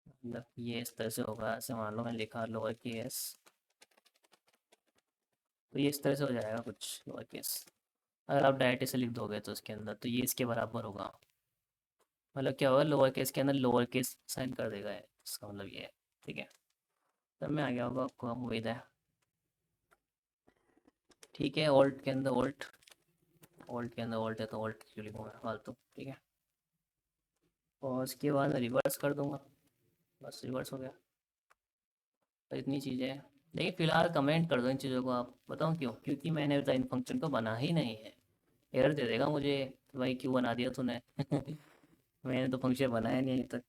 Speaker 1: मतलब कि ये इस तरह से होगा। ऐसे मान लो मैं लिखा लोअर केस, तो ये इस तरह से हो जाएगा कुछ लोअर केस। अगर आप डायरेक्ट इसे लिख दोगे तो उसके अंदर, तो ये इसके बराबर होगा। मतलब क्या होगा, लोअर केस के अंदर लोअर केस साइन कर देगा ये, इसका मतलब ये है। ठीक है, तब में आ गया होगा आपको, हम उम्मीद है। ठीक है, ऑल्ट के अंदर ऑल्ट, ऑल्ट के अंदर ऑल्ट है तो ऑल्ट क्यों लिखूँगा फालतू। ठीक है, और उसके बाद रिवर्स कर दूंगा। बस रिवर्स हो गया। तो इतनी चीज़ें हैं। लेकिन फ़िलहाल कमेंट कर दो इन चीज़ों को। आप बताऊँ क्यों? क्योंकि मैंने अभी तक इन फंक्शन को बना ही नहीं है। एरर दे देगा मुझे कि भाई क्यों बना दिया तूने। मैंने तो फंक्शन बनाया नहीं अभी तक।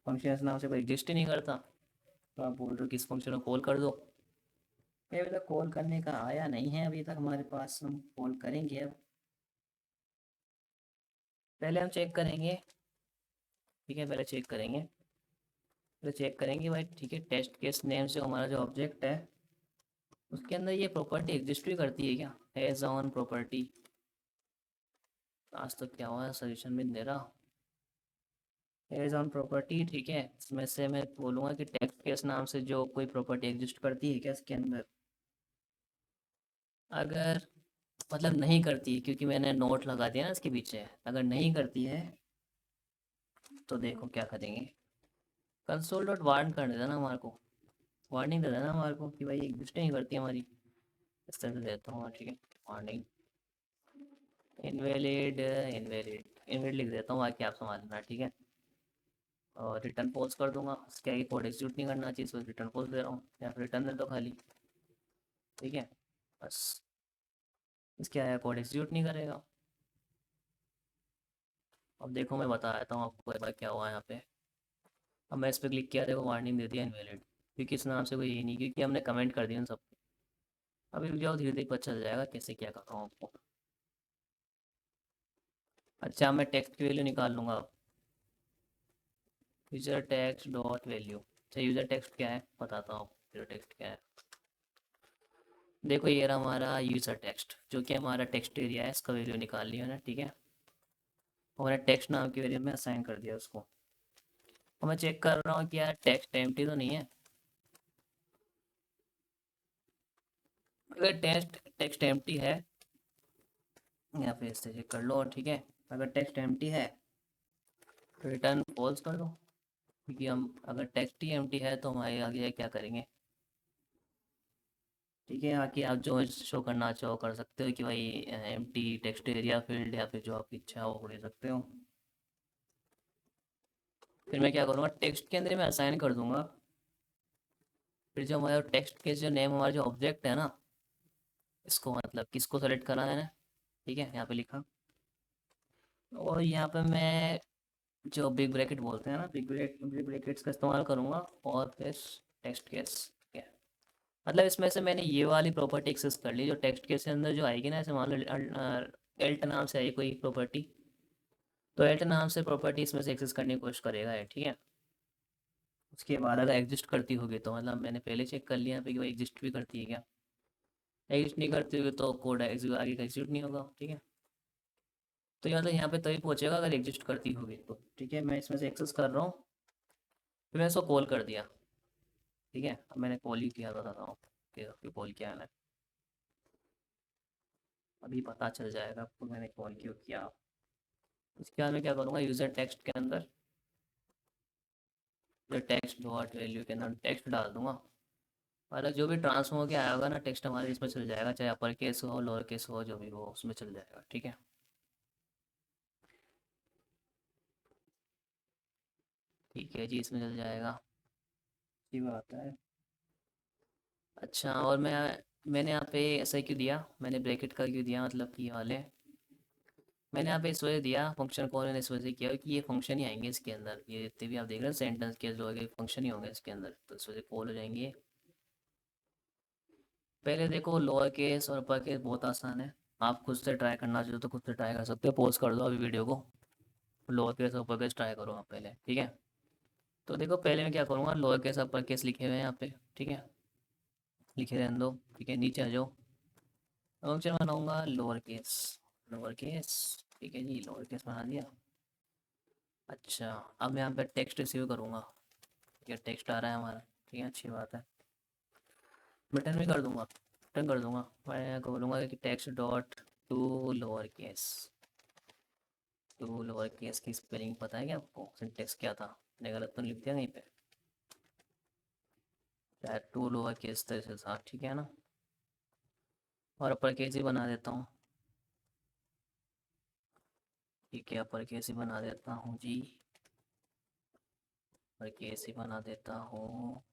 Speaker 1: फंक्शन इस नाम से कोई एग्जिस्ट ही नहीं करता। तो आप बोल रहे हो कि इस फंक्शन को कॉल कर दो। ये अभी तक कॉल करने का आया नहीं है अभी तक हमारे पास। हम कॉल करेंगे अब। पहले हम चेक करेंगे। ठीक है, पहले चेक करेंगे। पहले चेक करेंगे भाई। ठीक है, टेस्ट केस नेम से हमारा जो ऑब्जेक्ट है, उसके अंदर ये प्रॉपर्टी एग्जिस्ट भी करती है क्या? As on property. आज तो क्या हुआ है, सजेशन भी नहीं दे रहा। एज ऑन प्रॉपर्टी, ठीक है। इसमें से मैं बोलूँगा कि टेक्स्ट केस नाम से जो कोई प्रॉपर्टी एग्जिस्ट करती है क्या इसके अंदर? अगर मतलब नहीं करती है, क्योंकि मैंने नोट लगा दिया ना इसके पीछे। अगर नहीं करती है तो देखो क्या करेंगे। कंसोल डॉट वार्न कर देना हमारे को। वार्निंग दे देना हमारे को कि भाई एग्जिस्ट नहीं करती हमारी। इस तरह से देता हूँ, ठीक है। वार्निंग इनवैलिड, इनवैलिड इनवैलिड लिख देता हूँ, बाकी आप संभाल लेना। ठीक है, और रिटर्न पोस्ट कर दूंगा। क्या ये कोड एग्जीक्यूट नहीं करना चाहिए, इसको रिटर्न पोस्ट दे रहा हूँ, या फिर रिटर्न दे दो खाली। ठीक है, बस। इसके आया कोड एग्जीक्यूट नहीं करेगा। अब देखो, मैं बता देता हूँ आपको एक बार क्या हुआ यहाँ पे। अब मैं इस पर क्लिक किया, देखो वार्निंग दे दिया इनवैलिड, क्योंकि इस नाम से कोई ये नहीं, क्योंकि हमने कमेंट कर दिया उन सब। अभी रुक जाओ, धीरे धीरे पता चल जाएगा कैसे क्या कर रहा हूँ आपको। अच्छा, मैं टेक्स्ट की वैल्यू निकाल लूँगा अब। User text dot value. अच्छा, यूजर टेक्स्ट क्या है बताता हूँ। यूजर टेक्स्ट क्या है, देखो ये रहा हमारा यूजर टेक्स्ट, जो कि हमारा टेक्स्ट एरिया है। इसका वैल्यू निकाल लिया ना। ठीक है, और मैंने टेक्स्ट नाम की वैल्यू में असाइन कर दिया उसको। और मैं चेक कर रहा हूँ कि यार टेक्स्ट एम्प्टी तो नहीं है। अगर टेक्स्ट टेक्स्ट एम्प्टी है, या फिर इससे चेक कर लो। और ठीक है, अगर टेक्स्ट एम्प्टी है तो रिटर्न फॉल्स कर दो। क्योंकि हम अगर टेक्स्ट ही एम्प्टी है तो हमारे आगे क्या करेंगे। ठीक है, आके आप जो शो करना चाहो कर सकते हो, कि भाई एम्प्टी टेक्स्ट एरिया फील्ड, या फिर जो आपकी इच्छा हो वो दे सकते हो। फिर मैं क्या करूँगा, टेक्स्ट के अंदर मैं असाइन कर दूंगा। फिर जो हमारा टेक्स्ट के जो नेम, हमारा जो ऑब्जेक्ट है ना, इसको मतलब किसको सेलेक्ट करा है मैंने। ठीक है, यहाँ पे लिखा। और यहाँ पे मैं जो बिग ब्रैकेट बोलते हैं ना, बिग ब्रैकेट्स का इस्तेमाल करूँगा। और फिर टेक्स्ट केस। ठीक है, मतलब इसमें से मैंने ये वाली प्रॉपर्टी एक्सेस कर ली, जो टेक्स्ट केस के अंदर जो आएगी ना। ऐसे मान लो एल्ट नाम से आई कोई प्रॉपर्टी, तो एल्ट नाम से प्रॉपर्टी इसमें से एक्सेस करने की कोशिश करेगा ये। ठीक है, उसके बाद अगर एग्जिस्ट करती होगी तो मतलब मैंने पहले चेक कर लिया यहाँ पे कि वो एग्जिस्ट भी करती है क्या। एग्जिस्ट नहीं करती होगी तो कोड आगे का एग्जीक्यूट नहीं होगा। ठीक है, तो ये मतलब यहाँ पे तभी पहुँचेगा अगर एग्जिस्ट करती होगी तो। ठीक है, मैं इसमें से एक्सेस कर रहा हूँ। फिर मैंने इसको कॉल कर दिया। ठीक है, अब मैंने कॉल ही किया, बताता हूँ कि कॉल किया है। अभी पता चल जाएगा आपको मैंने कॉल क्यों किया। इसके बाद मैं क्या करूँगा, यूज़र टेक्स्ट के अंदर जो टेक्स्ट डॉट वैल्यू के अंदर टेक्स्ट डाल दूंगा। और जो भी ट्रांसफॉर्म होकर आया होगा ना टेक्स्ट हमारे इसमें चल जाएगा, चाहे अपर केस हो लोअर केस हो जो भी हो उसमें चल जाएगा, ठीक है। ठीक है जी, इसमें चल जाएगा। ये बात है। अच्छा, और मैंने यहाँ पे ऐसा क्यों दिया, मैंने ब्रैकेट का क्यों दिया, मतलब कि ये वाले मैंने यहाँ पे इस वजह दिया फंक्शन कॉल, मैंने इस वजह से किया कि ये फंक्शन ही आएंगे इसके अंदर, ये जितने भी आप देख रहे हैं सेंटेंस के जो है फंक्शन ही होंगे इसके अंदर, तो इस वजह से कॉल हो जाएंगे। पहले देखो लोअर केस और अपर केस बहुत आसान है। आप खुद से ट्राई करना चाहो तो खुद से ट्राई कर सकते हो, पॉज कर दो अभी वीडियो को, लोअर केस और अपर केस ट्राई करो आप पहले, ठीक है। तो देखो पहले मैं क्या करूँगा, लोअर केस अपर केस लिखे हुए हैं यहाँ पे, ठीक है, लिखे रहने दो, ठीक है, नीचे आ जाओ। फंक्शन बनाऊंगा लोअर केस, लोअर केस, ठीक है जी, लोअर केस बना दिया। अच्छा, अब मैं यहाँ पे टेक्स्ट रिसीव करूँगा, ठीक है, टेक्स्ट आ रहा है हमारा, ठीक है, अच्छी बात है। रिटर्न भी कर दूंगा, रिटर्न कर दूंगा, मैं बोलूँगा कि text dot to lower case, to lower case की स्पेलिंग पता है क्या आपको, सिंटेक्स क्या था, मैंने गलत तो नहीं लिख दिया कहीं पे, शायद टू लोअर केस तरह से था, ठीक है ना। और अपर केस ही बना देता हूँ, ठीक है, अपर केस ही बना देता हूँ जी, अपर केस ही बना देता हूँ,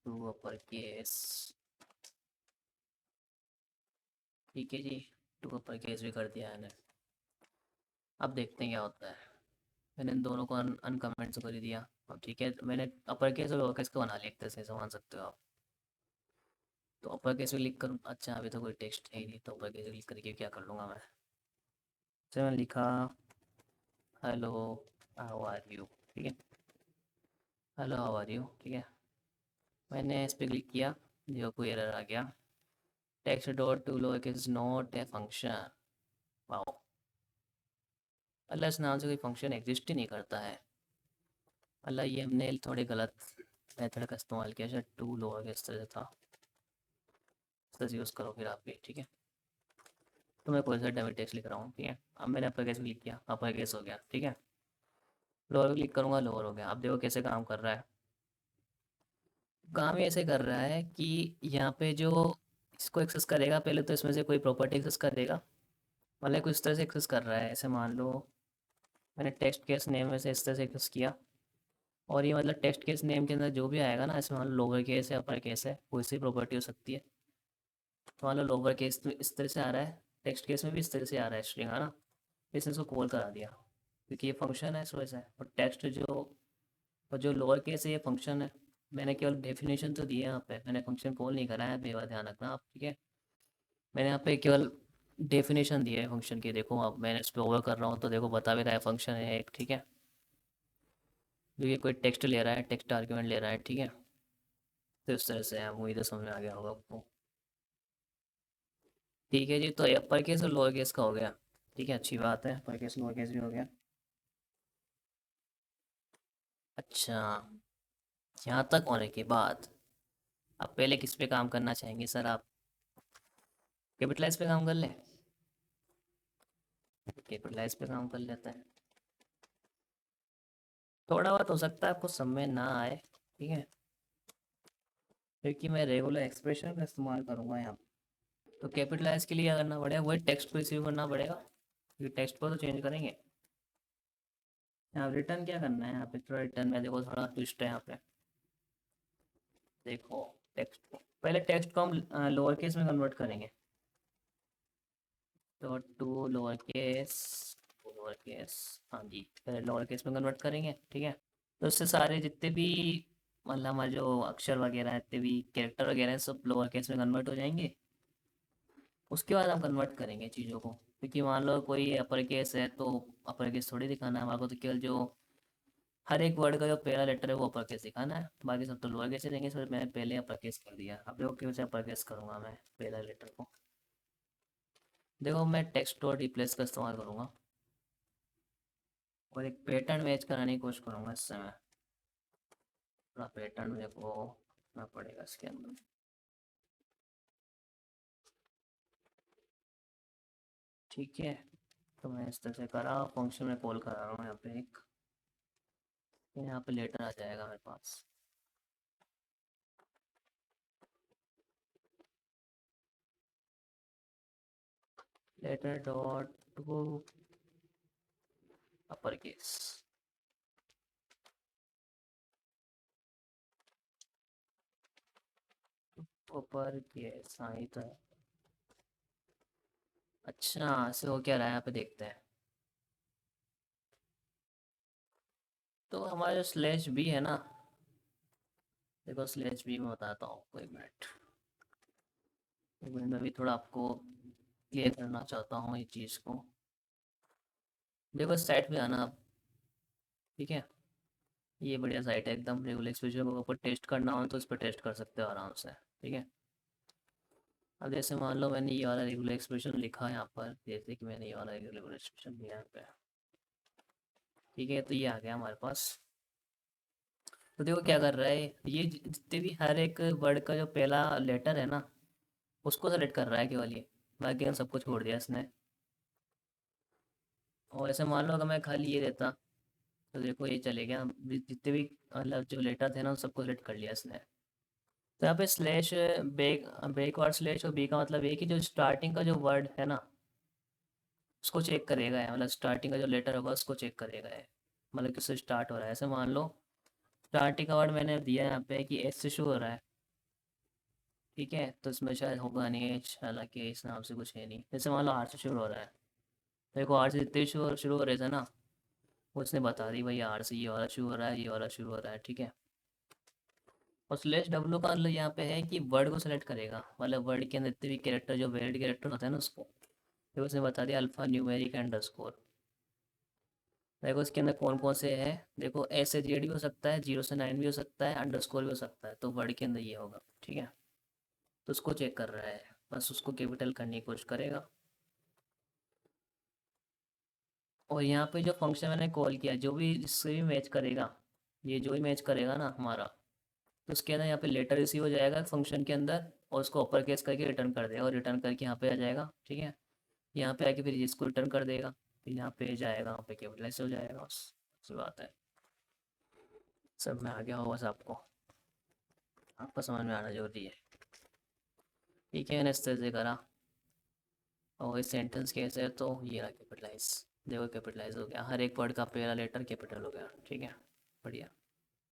Speaker 1: टू अपर केस, ठीक है जी, टू अपर केस भी कर दिया मैंने। अब देखते हैं क्या होता है। मैंने इन दोनों को अनकमेंट से कर ही दिया। अब ठीक है, मैंने अपर केस और लोअर केस को बना लिया एक तरह से, समझ सकते हो आप। तो अपर केस में लिख कर, अच्छा अभी तो कोई टेक्स्ट है ही नहीं, तो अपर केस में लिख करके क्या कर लूँगा मैं, जैसे मैंने लिखा हेलो हाउ आर यू, ठीक है, हेलो हाउ आर यू, ठीक है, मैंने इस पर क्लिक किया, जो कोई एरर आ गया, text dot to lower case is not a function, wow, अल्लाह इस नाम से कोई फंक्शन एग्जिस्ट ही नहीं करता है। अल्लाह ये हमने थोड़े गलत मेथड का इस्तेमाल किया, शायद टू लोअर केस तरह से था, इस तरह से यूज़ करो फिर आप भी, ठीक है। तो मैं कोई सा डबल टेक्स्ट लिख रहा हूँ, ठीक है, अब मैंने अपर केस क्लिक किया, अपर केस हो गया, ठीक है, लोअर क्लिक करूँगा लोअर हो गया। अब देखो कैसे काम कर रहा है, काम ये ऐसे कर रहा है कि यहाँ पे जो इसको एक्सेस करेगा पहले तो इसमें से कोई प्रॉपर्टी एक्सेस करेगा, मतलब कुछ इस तरह से एक्सेस कर रहा है, ऐसे मान लो मैंने टेक्स्ट केस नेम में से इस तरह से एक्सेस किया, और ये मतलब टेक्स्ट केस नेम के अंदर जो भी आएगा ना, इसमें मान लो लोअर केस है अपर केस है, कोई सी प्रॉपर्टी हो सकती है। तो मान लो लोअर केस तो इस तरह से आ रहा है, टेक्स्ट केस में भी इस तरह से आ रहा है स्ट्रिंग, है ना, इसने इसको कॉल करा दिया क्योंकि ये फंक्शन है इस वजह से। और टेक्स्ट जो, और जो लोअर केस है ये फंक्शन है, मैंने केवल डेफिनेशन तो दी है यहाँ पे, मैंने फंक्शन कॉल नहीं करा है, बेवा ध्यान रखना आप, ठीक है। मैंने यहाँ पे केवल डेफिनेशन दी है फंक्शन की, देखो अब मैंने इस पर ओवर कर रहा हूँ तो देखो बता भी रहा है फंक्शन है एक, ठीक है, जो ये कोई टेक्स्ट ले रहा है, टेक्स्ट आर्ग्यूमेंट ले रहा है, ठीक है। तो इस तरह से है, मुझे तो समझ में आ गया होगा आपको। ठीक है जी, तो अपर केस और लोअर केस का हो गया, ठीक है, अच्छी बात है, अपर केस लोअर केस भी हो गया। अच्छा, यहाँ तक होने के बाद अब पहले किस पे काम करना चाहेंगे सर आप, कैपिटलाइज पे काम कर लें, कैपिटलाइज पे काम कर लेते हैं। थोड़ा बहुत हो सकता है आपको समझ ना आए, ठीक है, क्योंकि मैं रेगुलर एक्सप्रेशन का इस्तेमाल करूँगा यहाँ पे। तो कैपिटलाइज के लिए क्या करना पड़ेगा, वही टेक्स्ट को रिसीव करना पड़ेगा, क्योंकि टेक्स्ट को तो चेंज करेंगे। यहाँ रिटर्न क्या करना है, यहाँ पे थोड़ा रिटर्न में देखो थोड़ा ट्विस्ट है यहाँ पे, देखो टेक्स्ट को पहले टेक्स्ट को हम लोअर केस में कन्वर्ट करेंगे, तो टू लोअर केस, हाँ जी, पहले लोअर केस में कन्वर्ट करेंगे, ठीक है। तो उससे सारे जितने भी मतलब हमारे जो अक्षर वगैरह है, जितने भी कैरेक्टर वगैरह हैं, सब लोअर केस में कन्वर्ट हो जाएंगे। उसके बाद हम कन्वर्ट करेंगे चीज़ों को, क्योंकि मान लो कोई अपर केस है तो अपर केस थोड़ी दिखाना है हमारे को, तो केवल जो हर एक वर्ड का जो पहला लेटर है वो अपर केस दिखाना है, बाकी सब तो लोअर केस ही देंगे, सर मैंने पहले अपर केस कर दिया, अब देखो क्यों से अपर केस करूँगा मैं पहला लेटर को। देखो मैं टेक्स्ट डॉट रिप्लेस का इस्तेमाल करूँगा, और एक पैटर्न मैच कराने की कोशिश करूँगा इस समय, थोड़ा पैटर्न मेरे को ना पड़ेगा इसके अंदर। ठीक है, तो मैं इस तरह से करा, फंक्शन में कॉल करा रहा हूँ यहाँ पे एक, यहाँ पे लेटर आ जाएगा मेरे पास। Letter dot to upper case, upper case, हाँ ये तो है। अच्छा, ऐसे हो क्या रहा है यहाँ पे, देखते हैं। तो हमारा जो स्लैश बी है ना, देखो स्लैश बी में बताता हूँ, कोई मिनट, एक मिनट में भी थोड़ा आपको क्लियर करना चाहता हूँ ये चीज़ को। देखो इस साइट पे आना आप, ठीक है, ये बढ़िया साइट है एकदम, रेगुलर एक्सप्रेशन को ऊपर टेस्ट करना हो तो इस पर टेस्ट कर सकते हो आराम से, ठीक है। अब जैसे मान लो मैंने ये वाला रेगुलर एक्सप्रेशन लिखा है यहाँ पर, जैसे कि मैंने ये वाला रेगुलर एक्सप्रेशन लिया यहाँ पे, ठीक है, तो ये आ गया हमारे पास। तो देखो क्या कर रहा है ये, जितने भी हर एक वर्ड का जो पहला लेटर है ना, उसको सेलेक्ट कर रहा है केवल ये, बाकी हम सबको छोड़ दिया इसने। और ऐसे मान लो अगर मैं खाली ये देता, तो देखो ये चले गया, जितने भी मतलब जो लेटर थे ना उन सबको सेलेक्ट कर लिया इसने। तो यहाँ पे स्लैश ब्रेक, ब्रेक और स्लैश और बी का मतलब ये कि जो स्टार्टिंग का जो वर्ड है ना उसको चेक करेगा है, मतलब स्टार्टिंग का जो लेटर होगा उसको चेक करेगा है, मतलब किससे स्टार्ट हो रहा है। ऐसे मान लो स्टार्टिंग का वर्ड मैंने दिया है यहाँ पे कि एस से शुरू हो रहा है, ठीक है, तो इसमें शायद होगा नहीं एच, हालांकि इस नाम से कुछ है नहीं। जैसे मान लो आर से शुरू हो रहा है, देखो आर से जितने भी शुरू शुरू हो रहे थे ना, वो उसने बता दी भाई आर से ये वाला शुरू हो रहा है, ये वाला शुरू हो रहा है, ठीक है। और स्लैश डब्लू का मतलब यहाँ पे है कि वर्ड को सेलेक्ट करेगा, मतलब वर्ड के अंदर जितने भी कैरेक्टर जो वैलिड कैरेक्टर होता है ना उसको, तो उसने बता दिया अल्फा न्यूमेरिक अंडरस्कोर। देखो इसके अंदर कौन कौन से हैं, देखो एस से जेड भी हो सकता है, 0 से 9 भी हो सकता है, अंडरस्कोर भी हो सकता है, तो वर्ड के अंदर ये होगा, ठीक है। तो उसको चेक कर रहा है, बस उसको कैपिटल करने की कोशिश करेगा। और यहाँ पे जो फंक्शन मैंने कॉल किया, जो भी इससे भी मैच करेगा, ये जो भी मैच करेगा ना हमारा, तो उसके अंदर यहाँ पे लेटर रिसीव हो जाएगा फंक्शन के अंदर, और उसको अपर केस करके रिटर्न कर देगा, और रिटर्न करके यहाँ पे आ जाएगा, ठीक है। यहाँ पे आके फिर इसको रिटर्न कर देगा, फिर यहाँ पे जाएगा, यहाँ पे कैपिटलाइज हो जाएगा, बस ऐसी बात है। सब में आ गया होगा सबको, आपको समझ में आना जरूरी है। ठीक है, मैंने इस तरह से करा, और इस सेंटेंस कैसे है, तो ये रहा कैपिटलाइज, देखो कैपिटलाइज हो गया, हर एक वर्ड का पहला लेटर कैपिटल हो गया, ठीक है, बढ़िया।